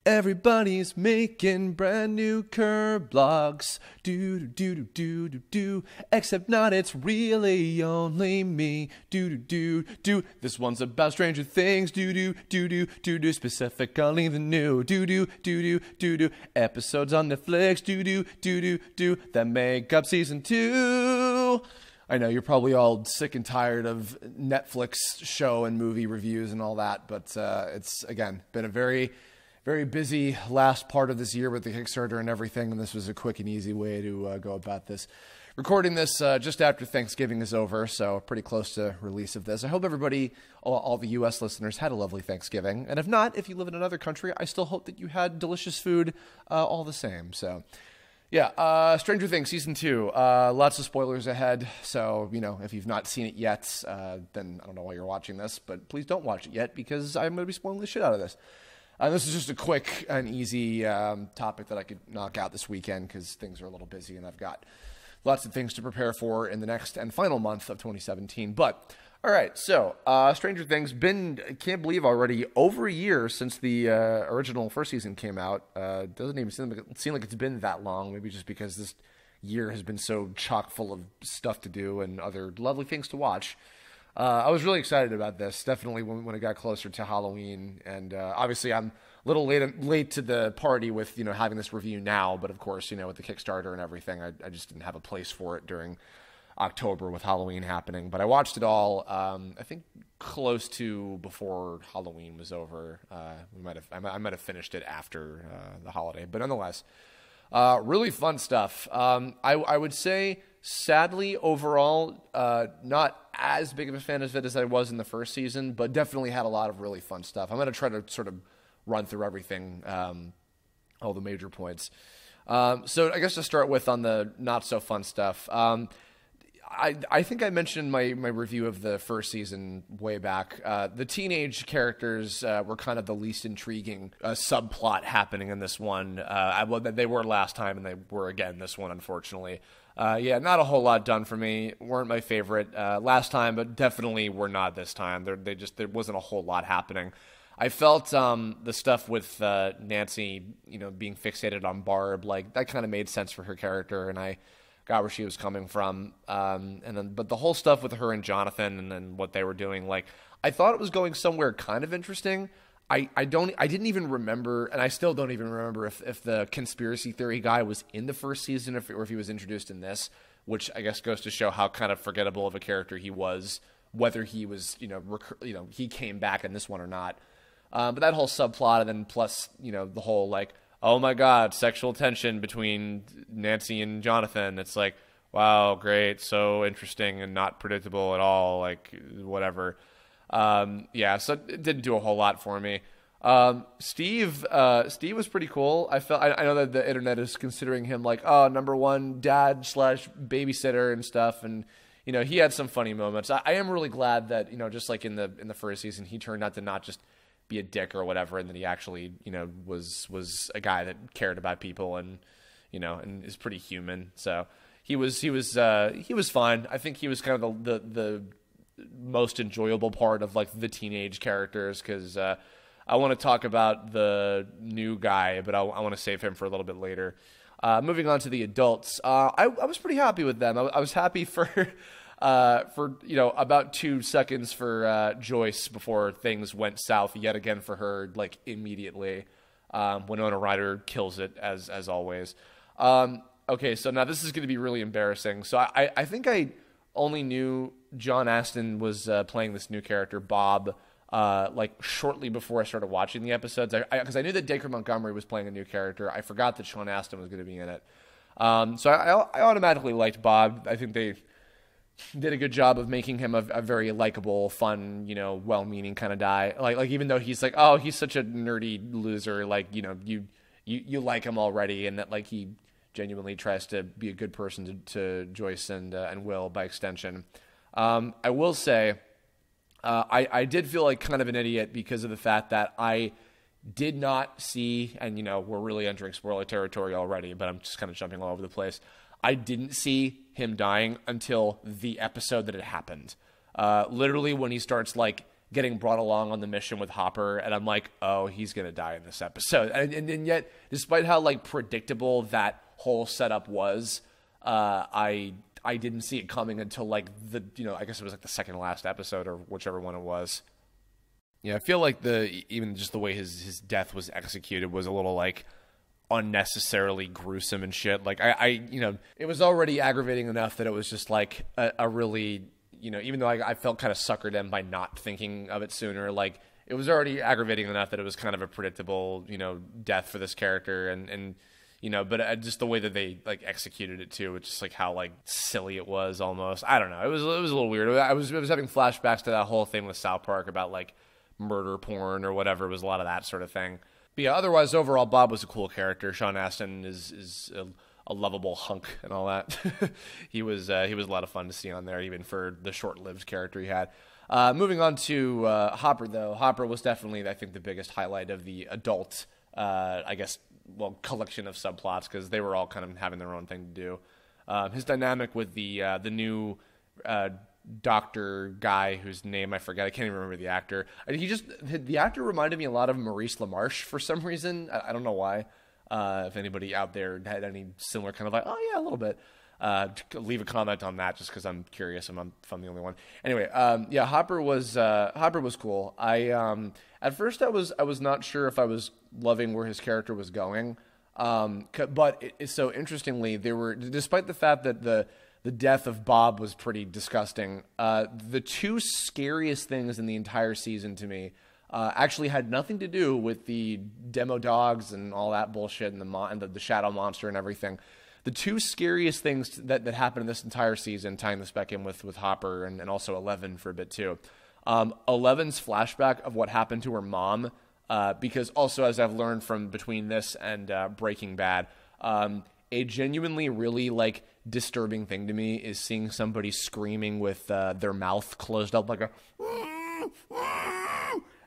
Everybody's making brand new Kirblogs. Do do do do do do. Except not, it's really only me. Do do do do. This one's about Stranger Things. Do do do do do do. Specifically the new. Do do do do do do. Episodes on Netflix. Do do do do do. That make up season 2. I know you're probably all sick and tired of Netflix show and movie reviews and all that, but it's again been a very busy last part of this year with the Kickstarter and everything, and this was a quick and easy way to go about this. Recording this just after Thanksgiving is over, so pretty close to release of this. I hope everybody, all the U.S. listeners, had a lovely Thanksgiving. And if not, if you live in another country, I still hope that you had delicious food all the same. So, yeah, Stranger Things Season 2. Lots of spoilers ahead, so, you know, if you've not seen it yet, then I don't know why you're watching this, but please don't watch it yet, because I'm going to be spoiling the shit out of this. This is just a quick and easy topic that I could knock out this weekend because things are a little busy and I've got lots of things to prepare for in the next and final month of 2017. But, all right, so Stranger Things, can't believe already, over a year since the original first season came out. Doesn't even seem like it's been that long, maybe just because this year has been so chock full of stuff to do and other lovely things to watch. I was really excited about this, definitely when it got closer to Halloween, and obviously I'm a little late to the party with, you know, having this review now, but of course, you know, with the Kickstarter and everything, I just didn't have a place for it during October with Halloween happening, but I watched it all, I think close to before Halloween was over. I might have finished it after the holiday, but nonetheless, really fun stuff. I would say, sadly, overall, not as big of a fan of it as I was in the first season, but definitely had a lot of really fun stuff. I'm going to try to sort of run through everything, all the major points. So I guess to start with on the not so fun stuff, I think I mentioned my review of the first season way back. The teenage characters were kind of the least intriguing subplot happening in this one. Well, they were last time, and they were again this one, unfortunately. Yeah, not a whole lot done for me. Weren't my favorite last time, but definitely were not this time. There wasn't a whole lot happening. I felt the stuff with Nancy, you know, being fixated on Barb, like that kind of made sense for her character, and I got where she was coming from. But the whole stuff with her and Jonathan and then what they were doing, like I thought it was going somewhere kind of interesting. I didn't even remember, and I still don't even remember if the conspiracy theory guy was in the first season or if he was introduced in this, which I guess goes to show how kind of forgettable of a character he was, whether he was, he came back in this one or not. But that whole subplot, and then plus, the whole like, oh my God, sexual tension between Nancy and Jonathan. It's like, wow, great, so interesting and not predictable at all, like whatever. So it didn't do a whole lot for me. Steve was pretty cool. I know that the internet is considering him like, oh, number one dad / babysitter and stuff. And, he had some funny moments. I am really glad that, just like in the first season, he turned out to not just be a dick or whatever. And that he actually, was a guy that cared about people and, and is pretty human. So he was fine. I think he was kind of the most enjoyable part of like the teenage characters, because I want to talk about the new guy, but I want to save him for a little bit later. Moving on to the adults, I was pretty happy with them. I was happy for about 2 seconds for Joyce before things went south yet again for her, like immediately. Winona Ryder kills it as always. Okay, so now this is going to be really embarrassing. So I think I only knew John Astin was playing this new character, Bob, like shortly before I started watching the episodes. Because I knew that Dacre Montgomery was playing a new character. I forgot that Sean Astin was going to be in it. So I automatically liked Bob. I think they did a good job of making him a very likable, fun, well-meaning kind of guy. Like even though he's like, oh, he's such a nerdy loser, like, you like him already, and that like he genuinely tries to be a good person to Joyce and Will by extension. I will say, I did feel like kind of an idiot because of the fact that I did not see, and we're really entering spoiler territory already, but I'm just kind of jumping all over the place. I didn't see him dying until the episode that it happened. Literally when he starts like getting brought along on the mission with Hopper, and I'm like, oh, he's gonna die in this episode. And yet, despite how like predictable that whole setup was, I didn't see it coming until like I guess it was like the second last episode or whichever one it was. Yeah, I feel like even just the way his death was executed was a little like unnecessarily gruesome and shit. Like it was already aggravating enough that it was just like a really, even though I felt kind of suckered in by not thinking of it sooner, like it was already aggravating enough that it was kind of a predictable, death for this character and but just the way that they like executed it too, it's just like how like silly it was almost. I don't know. It was a little weird. I was having flashbacks to that whole thing with South Park about like murder porn or whatever. It was a lot of that sort of thing. But yeah, otherwise, overall, Bob was a cool character. Sean Astin is a lovable hunk and all that. He was a lot of fun to see on there, even for the short-lived character he had. Moving on to Hopper, though. Hopper was definitely, I think, the biggest highlight of the adult, collection of subplots, because they were all kind of having their own thing to do. His dynamic with the new doctor guy whose name I forget. I can't even remember the actor. The actor reminded me a lot of Maurice LaMarche for some reason. I don't know why. If anybody out there had any similar kind of like, oh yeah, a little bit, leave a comment on that just because I'm curious if I'm the only one. Anyway, Hopper was cool. At first I was not sure if I was loving where his character was going. But so interestingly, despite the fact that the death of Bob was pretty disgusting, the two scariest things in the entire season to me actually had nothing to do with the demo dogs and all that bullshit and the shadow monster and everything. The two scariest things that happened in this entire season, tying this back in with Hopper and also Eleven for a bit too. Eleven's flashback of what happened to her mom, because also as I've learned from between this and Breaking Bad, a genuinely really like disturbing thing to me is seeing somebody screaming with their mouth closed up like a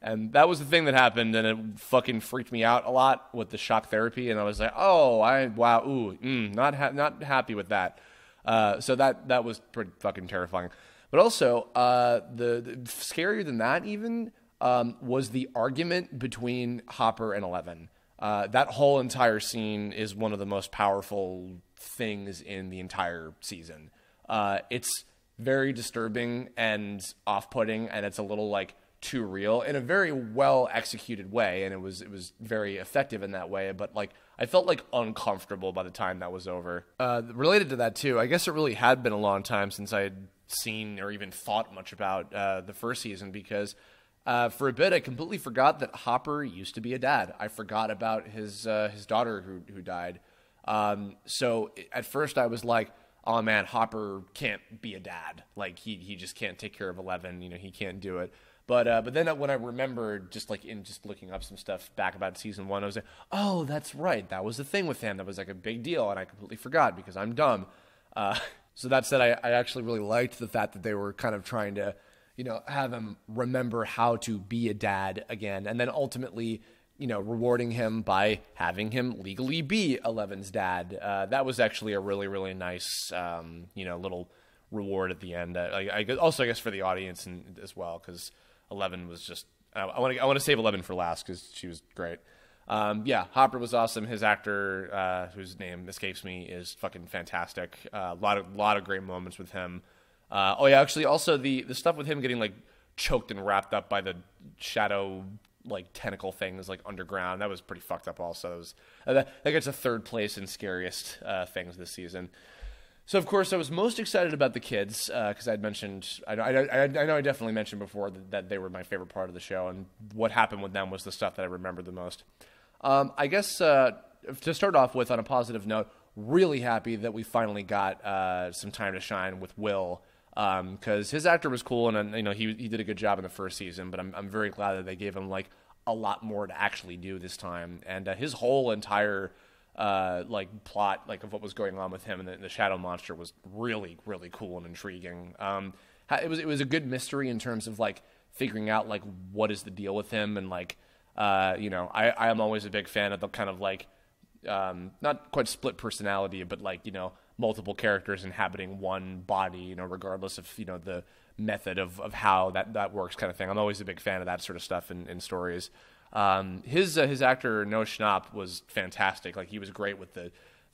and that was the thing that happened, and it fucking freaked me out a lot with the shock therapy, and I was like, not happy with that. So that was pretty fucking terrifying. But also, the scarier than that even was the argument between Hopper and Eleven. That whole entire scene is one of the most powerful things in the entire season. It's very disturbing and off-putting, and it's a little like too real in a very well executed way, and it was very effective in that way, but like I felt like uncomfortable by the time that was over. Related to that too, I guess it really had been a long time since I had seen or even thought much about the first season, because for a bit I completely forgot that Hopper used to be a dad. I forgot about his daughter who died. So at first I was like, oh man, Hopper can't be a dad. Like he just can't take care of Eleven. He can't do it. But then when I remembered, just looking up some stuff back about season 1, I was like, oh, that's right. That was the thing with him. That was like a big deal, and I completely forgot because I'm dumb. So that said, I actually really liked the fact that they were kind of trying to, have him remember how to be a dad again, and then ultimately, rewarding him by having him legally be Eleven's dad. That was actually a really, really nice, little reward at the end. I guess for the audience and as well, because Eleven was just, I want to save Eleven for last because she was great. Hopper was awesome. His actor, whose name escapes me, is fucking fantastic. A lot of great moments with him. Actually, also the stuff with him getting like choked and wrapped up by the shadow like tentacle things like underground, that was pretty fucked up. Also, that gets a third place in scariest things this season. So, of course, I was most excited about the kids because I'd mentioned, I know I definitely mentioned before that they were my favorite part of the show, and what happened with them was the stuff that I remember the most. I guess to start off with, on a positive note, really happy that we finally got some time to shine with Will, because his actor was cool, and he did a good job in the first season, but I'm very glad that they gave him like a lot more to actually do this time, and his whole entire plot of what was going on with him and the shadow monster was really, really cool and intriguing. It was a good mystery in terms of like figuring out like what is the deal with him, and I am always a big fan of the kind of like not quite split personality, but like multiple characters inhabiting one body, regardless of the method of how that works kind of thing. I'm always a big fan of that sort of stuff in stories. His actor Noah Schnapp was fantastic. Like, he was great with the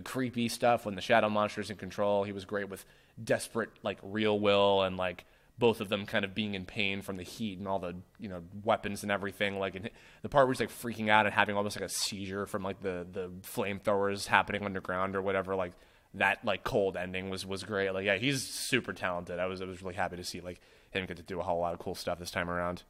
creepy stuff when the shadow monster's in control. He was great with desperate, like, real will, and like both of them kind of being in pain from the heat and all the, you know, weapons and everything. Like, in the part where he's like freaking out and having almost like a seizure from like the flamethrowers happening underground or whatever. Like, that like cold ending was great. Like, yeah, he's super talented. I was really happy to see like him get to do a whole lot of cool stuff this time around.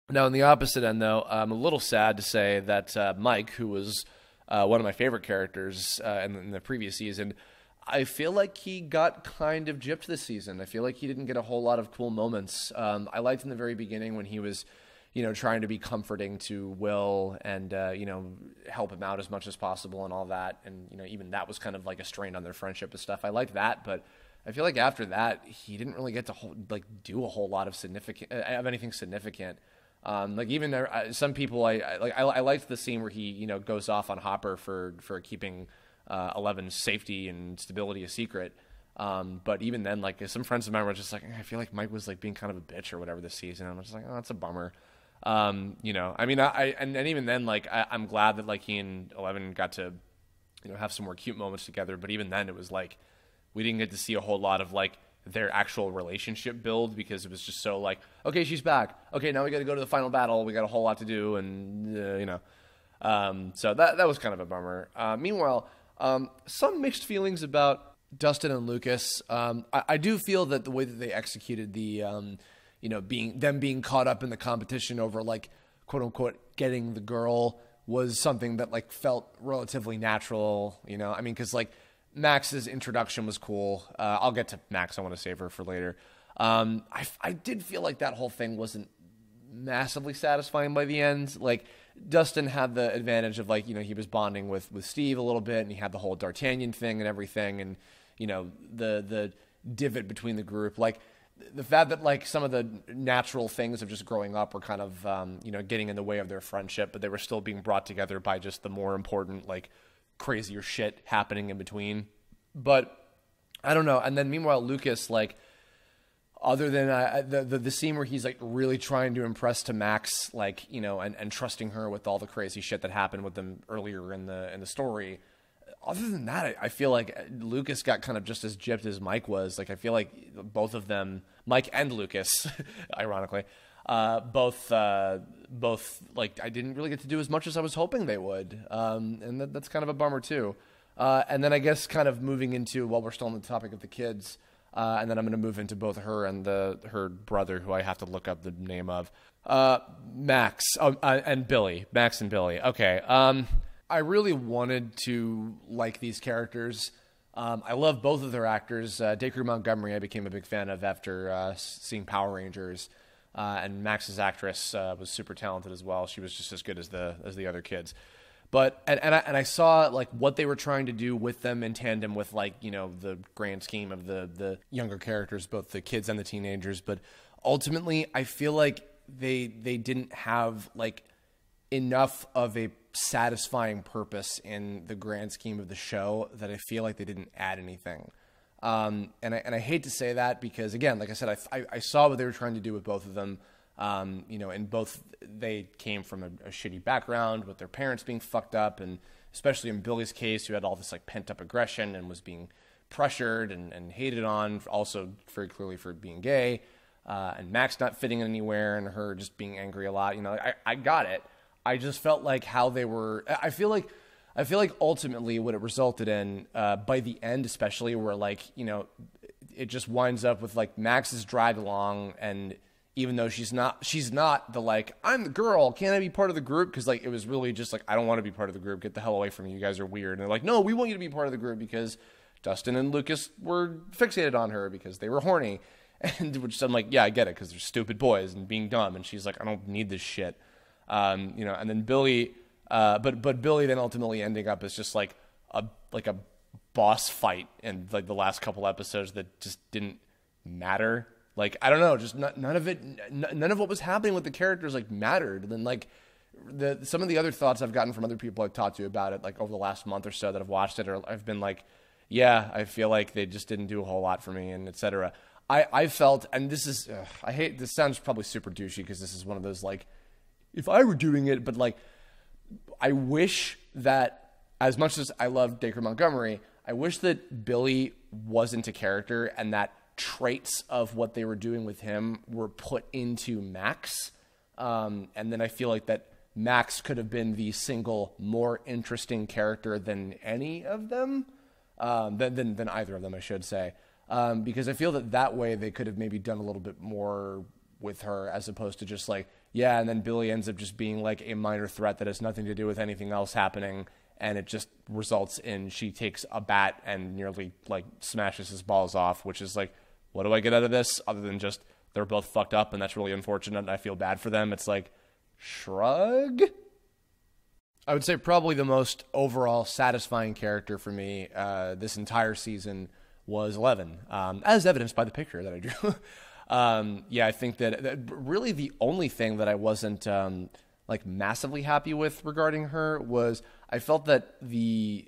Now, on the opposite end, though, I'm a little sad to say that Mike, who was one of my favorite characters in the previous season, I feel like he got kind of gypped this season. I feel like he didn't get a whole lot of cool moments. I liked in the very beginning when he was, you know, trying to be comforting to Will and, you know, help him out as much as possible and all that. And, you know, even that was kind of like a strain on their friendship and stuff. I liked that, but I feel like after that, he didn't really get to do a whole lot of anything significant. Like, even there, some people, I liked the scene where he, you know, goes off on Hopper for keeping Eleven's safety and stability a secret. But even then, like, some friends of mine were just like, I feel like Mike was like being kind of a bitch or whatever this season. And I'm just like, oh, that's a bummer. You know, I mean, and even then, like, I'm glad that like he and Eleven got to, you know, have some more cute moments together. But even then, it was like we didn't get to see a whole lot of like their actual relationship build, because it was just so like, okay, she's back. Okay, now we got to go to the final battle. We got a whole lot to do, and you know, so that was kind of a bummer. Meanwhile, some mixed feelings about Dustin and Lucas. I do feel that the way that they executed the, you know, being caught up in the competition over like quote unquote getting the girl was something that like felt relatively natural. You know, I mean, because like Max's introduction was cool. I'll get to Max. I want to save her for later. I did feel like that whole thing wasn't massively satisfying by the end. Like, Dustin had the advantage of, like, you know, he was bonding with Steve a little bit, and he had the whole D'Artagnan thing and everything, and, you know, the divot between the group. Like, the fact that, like, some of the natural things of just growing up were kind of, you know, getting in the way of their friendship, but they were still being brought together by just the more important, like, crazier shit happening in between. But I don't know. And then meanwhile, Lucas, like, other than the scene where he's like really trying to impress to Max, like, you know, and trusting her with all the crazy shit that happened with them earlier in the story. Other than that, I feel like Lucas got kind of just as gypped as Mike was. Like, I feel like both of them, Mike and Lucas, ironically, both like, I didn't really get to do as much as I was hoping they would, and that's kind of a bummer too. And then I guess kind of moving into, while we're still on the topic of the kids. And then I'm going to move into both her and her brother, who I have to look up the name of. Max and Billy. Max and Billy. Okay. I really wanted to like these characters. I love both of their actors. Dacre Montgomery I became a big fan of after seeing Power Rangers. And Max's actress was super talented as well. She was just as good as the other kids. But and I saw like what they were trying to do with them in tandem with, like, you know, the grand scheme of the younger characters, both the kids and the teenagers. But ultimately, I feel like they didn't have like enough of a satisfying purpose in the grand scheme of the show that I feel like they didn't add anything. And I hate to say that, because again, like I said, I saw what they were trying to do with both of them. You know, and both, they came from a shitty background with their parents being fucked up, and especially in Billy's case, who had all this like pent up aggression and was being pressured and hated on, also very clearly for being gay, and Max not fitting in anywhere, and her just being angry a lot. You know, I got it. I just felt like how they were. I feel like ultimately what it resulted in, by the end especially, where, like, you know, it just winds up with like Max is dragged along, and even though she's not the, like, I'm the girl, can't I be part of the group? Because, like, it was really just like, I don't want to be part of the group. Get the hell away from me. You guys are weird. And they're like, no, we want you to be part of the group because Dustin and Lucas were fixated on her because they were horny. And which I'm like, yeah, I get it, because they're stupid boys and being dumb. And she's like, I don't need this shit. You know, and then Billy, but Billy then ultimately ending up as just like a boss fight in like the last couple episodes that just didn't matter. Like, I don't know, just none of what was happening with the characters, like, mattered. And then, like, some of the other thoughts I've gotten from other people I've talked to about it, like, over the last month or so that I've watched it, or I've been like, yeah, I feel like they just didn't do a whole lot for me, and et cetera. I felt, and this is, I hate, this sounds probably super douchey because this is one of those, like, if I were doing it, but like, I wish that as much as I love Dacre Montgomery, I wish that Billy wasn't a character and that traits of what they were doing with him were put into Max. And then I feel like that Max could have been the single more interesting character than any of them, than either of them, I should say. Because I feel that way they could have maybe done a little bit more with her as opposed to just like, yeah, and then Billy ends up just being like a minor threat that has nothing to do with anything else happening, and it just results in she takes a bat and nearly like smashes his balls off, which is like, what do I get out of this other than just they're both fucked up and that's really unfortunate and I feel bad for them? It's like, shrug? I would say probably the most overall satisfying character for me this entire season was 11, as evidenced by the picture that I drew. Yeah, I think that really the only thing that I wasn't like massively happy with regarding her was I felt that the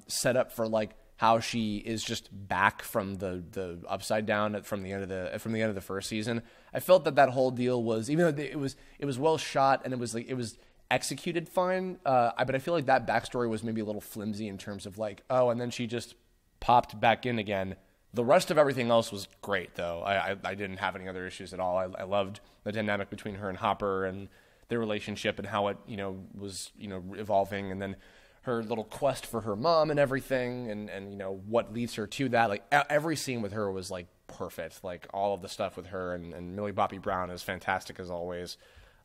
setup for like how she is just back from the upside down from the end of the first season. I felt that whole deal was, even though it was well shot and it was executed fine, but I feel like that backstory was maybe a little flimsy in terms of like, oh, and then she just popped back in again. The rest of everything else was great, though. I didn't have any other issues at all. I loved the dynamic between her and Hopper and their relationship and how it, was, evolving, and then her little quest for her mom and everything, and what leads her to that. Like, every scene with her was, like, perfect. Like, all of the stuff with her and Millie Bobby Brown is fantastic as always.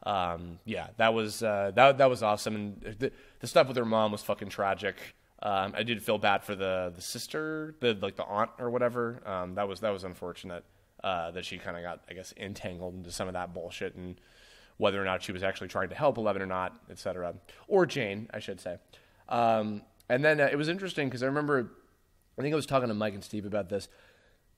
Yeah, that was awesome. And the stuff with her mom was fucking tragic. I did feel bad for the sister, the aunt or whatever. That was unfortunate that she kind of got, I guess, entangled into some of that bullshit and whether or not she was actually trying to help 11 or not, etc. Or Jane, I should say. And then it was interesting because I remember, I think I was talking to Mike and Steve about this.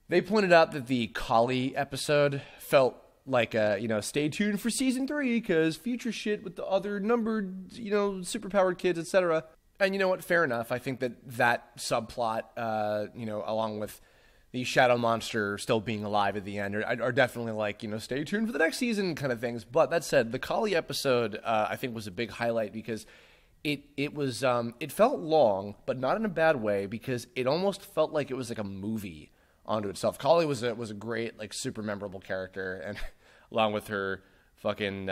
They pointed out that the Collie episode felt like stay tuned for season 3 because future shit with the other numbered, superpowered kids, etc. And you know what? Fair enough. I think that subplot, along with the shadow monster still being alive at the end are definitely like, stay tuned for the next season kind of things. But that said, the Collie episode, I think was a big highlight because it was, it felt long, but not in a bad way because it almost felt like it was like a movie onto itself. Collie was a great, like, super memorable character, and along with her fucking,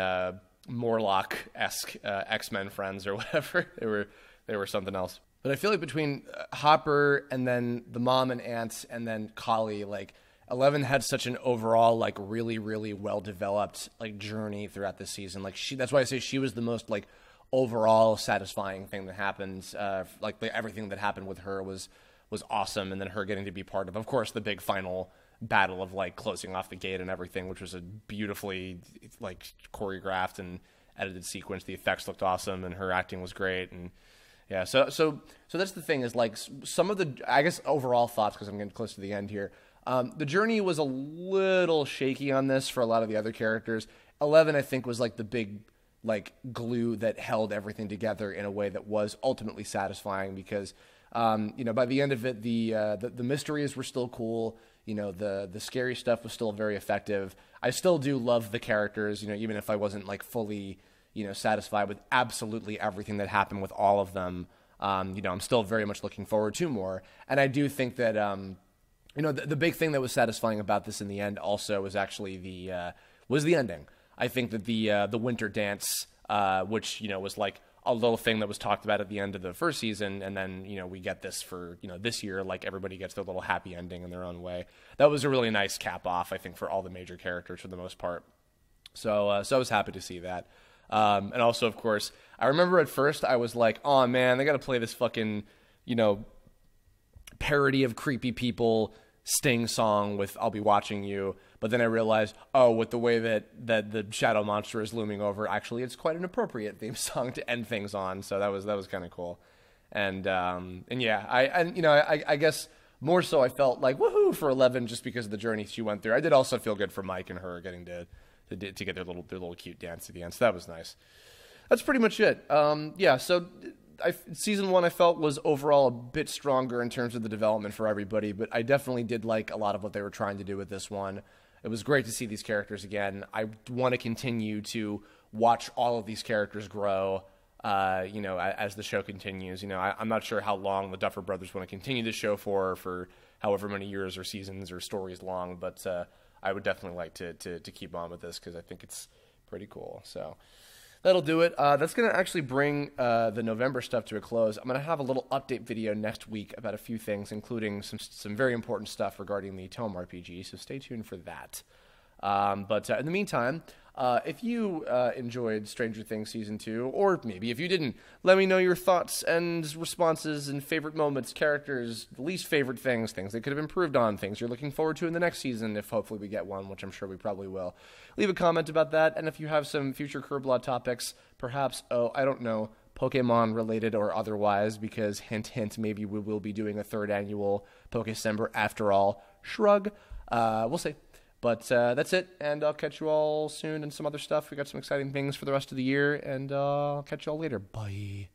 Morlock-esque, X-Men friends or whatever, they were something else. But I feel like between Hopper and then the mom and aunts and then Collie, like, 11 had such an overall, like, really, really well-developed, like, journey throughout this season. Like, that's why I say she was the most, like, overall satisfying thing that happened. Everything that happened with her was awesome. And then her getting to be part of course, the big final battle of, like, closing off the gate and everything, which was a beautifully, like, choreographed and edited sequence. The effects looked awesome and her acting was great. And yeah, so that's the thing is, like, some of the, I guess, overall thoughts, because I'm getting close to the end here. The journey was a little shaky on this for a lot of the other characters. 11, I think, was like the big, like, glue that held everything together in a way that was ultimately satisfying because, by the end of it, the mysteries were still cool. The scary stuff was still very effective. I still do love the characters, even if I wasn't, like, fully, satisfied with absolutely everything that happened with all of them. I'm still very much looking forward to more. And I do think that, the big thing that was satisfying about this in the end also was actually the ending. I think that the winter dance, which, was like a little thing that was talked about at the end of the first season, and then, we get this for, this year, like, everybody gets their little happy ending in their own way. That was a really nice cap off, I think, for all the major characters for the most part. So I was happy to see that. And also, of course, I remember at first I was like, oh man, they got to play this fucking, parody of Creepy People Sting song with I'll Be Watching You. But then I realized, with the way that the Shadow Monster is looming over, actually it's quite an appropriate theme song to end things on. So that was kind of cool. And yeah, I guess more so I felt like woohoo for 11 just because of the journey she went through. I did also feel good for Mike and her getting to get their little cute dance at the end. So that was nice. That's pretty much it. Yeah, so season 1 I felt was overall a bit stronger in terms of the development for everybody, but I definitely did like a lot of what they were trying to do with this one. It was great to see these characters again. I want to continue to watch all of these characters grow, as the show continues. I'm not sure how long the Duffer Brothers want to continue the show for however many years or seasons or stories long, but I would definitely like to keep on with this because I think it's pretty cool. So that'll do it. That's going to actually bring the November stuff to a close. I'm going to have a little update video next week about a few things, including some very important stuff regarding the Tome RPG, so stay tuned for that. But in the meantime, if you enjoyed Stranger Things Season 2, or maybe if you didn't, let me know your thoughts and responses and favorite moments, characters, least favorite things they could have improved on, things you're looking forward to in the next season, if hopefully we get one, which I'm sure we probably will. Leave a comment about that, and if you have some future Kirblog topics, perhaps, I don't know, Pokemon related or otherwise, because hint, hint, maybe we will be doing a 3rd annual Pokecember after all. Shrug. We'll see. But that's it, and I'll catch you all soon and some other stuff. We got some exciting things for the rest of the year, and I'll catch you all later. Bye.